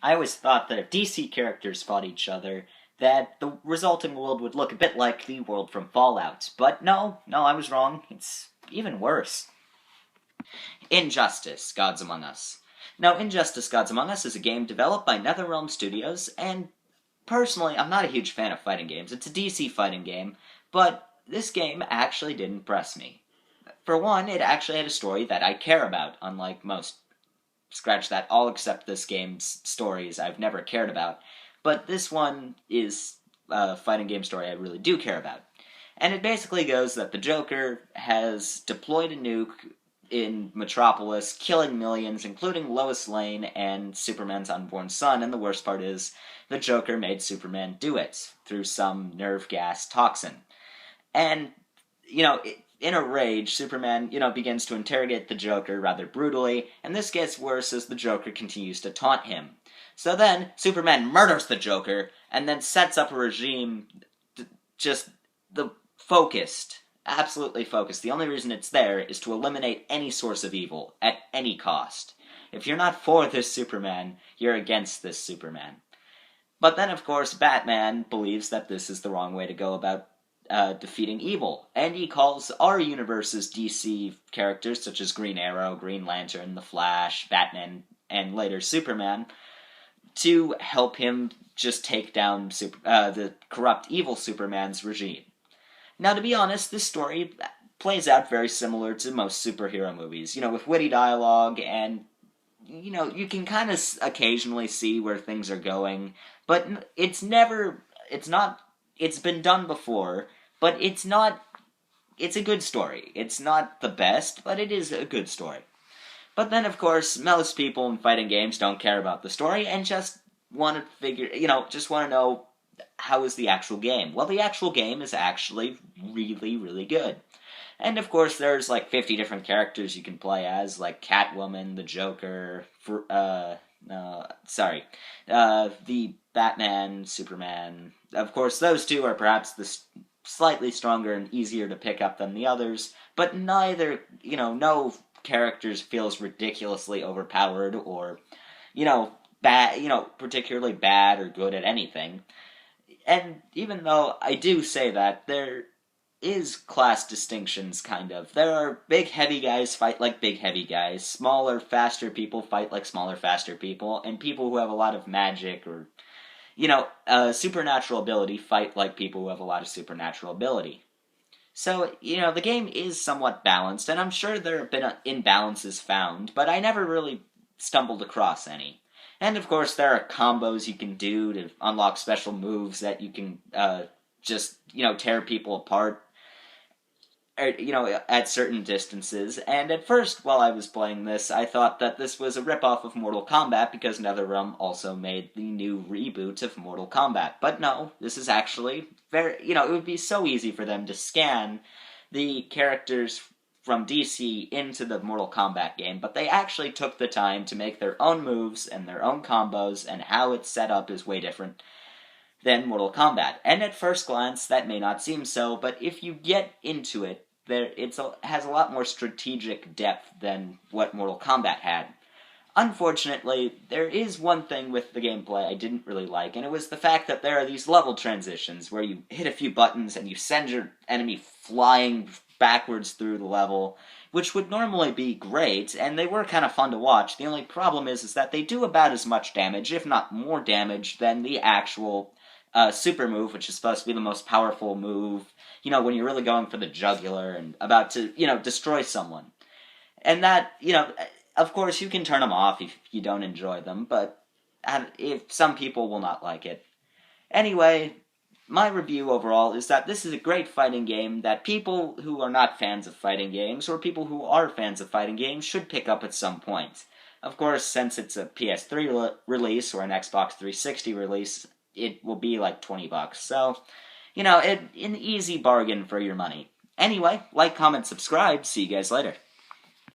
I always thought that if DC characters fought each other, that the resulting world would look a bit like the world from Fallout. But no, I was wrong. It's even worse. Injustice: Gods Among Us. Now, Injustice: Gods Among Us is a game developed by NetherRealm Studios, and personally, I'm not a huge fan of fighting games. It's a DC fighting game, but this game actually did impress me. For one, it actually had a story that I care about, unlike most. Scratch that, all except this game's stories I've never cared about. But this one is a fighting game story I really do care about. And it basically goes that the Joker has deployed a nuke in Metropolis, killing millions, including Lois Lane and Superman's unborn son, and the worst part is, the Joker made Superman do it, through some nerve gas toxin. And, in a rage, Superman, begins to interrogate the Joker rather brutally, and this gets worse as the Joker continues to taunt him. So then, Superman murders the Joker, and then sets up a regime, just the focused, absolutely focused. The only reason it's there is to eliminate any source of evil, at any cost. If you're not for this Superman, you're against this Superman. But then, of course, Batman believes that this is the wrong way to go about defeating evil, and he calls our universe's DC characters, such as Green Arrow, Green Lantern, The Flash, Batman, and later Superman, to help him just take down the corrupt evil Superman's regime. Now, to be honest, this story plays out very similar to most superhero movies, with witty dialogue, and, you can kind of occasionally see where things are going, but it's been done before, but it's a good story. It's not the best, but it is a good story. But then, of course, most people in fighting games don't care about the story and just want to know how is the actual game. Well, the actual game is actually really, really good. And of course, there's like 50 different characters you can play as, like Catwoman, the Joker, the Batman, Superman. Of course, those two are perhaps the slightly stronger and easier to pick up than the others, but neither, no characters feels ridiculously overpowered or, particularly bad or good at anything. And even though I do say that, there is class distinctions, kind of. There are big, heavy guys fight like big, heavy guys. Smaller, faster people fight like smaller, faster people. And people who have a lot of magic or, supernatural ability fight like people who have a lot of supernatural ability. So, the game is somewhat balanced, and I'm sure there have been imbalances found, but I never really stumbled across any. And of course, there are combos you can do to unlock special moves that you can tear people apart, at certain distances. And at first, while I was playing this, I thought that this was a ripoff of Mortal Kombat because NetherRealm also made the new reboot of Mortal Kombat. But no, this is actually it would be so easy for them to scan the characters from DC into the Mortal Kombat game, but they actually took the time to make their own moves and their own combos, and how it's set up is way different than Mortal Kombat. And at first glance, that may not seem so, but if you get into it, has a lot more strategic depth than what Mortal Kombat had. Unfortunately, there is one thing with the gameplay I didn't really like, and it was the fact that there are these level transitions where you hit a few buttons and you send your enemy flying backwards through the level, which would normally be great, and they were kind of fun to watch. The only problem is that they do about as much damage, if not more damage, than the actual super move, which is supposed to be the most powerful move, when you're really going for the jugular and about to, destroy someone. And that, of course, you can turn them off if you don't enjoy them, but if some people will not like it. Anyway, my review overall is that this is a great fighting game that people who are not fans of fighting games, or people who are fans of fighting games, should pick up at some point. Of course, since it's a PS3 release or an Xbox 360 release, it will be like $20. So, an easy bargain for your money. Anyway, like, comment, subscribe. See you guys later.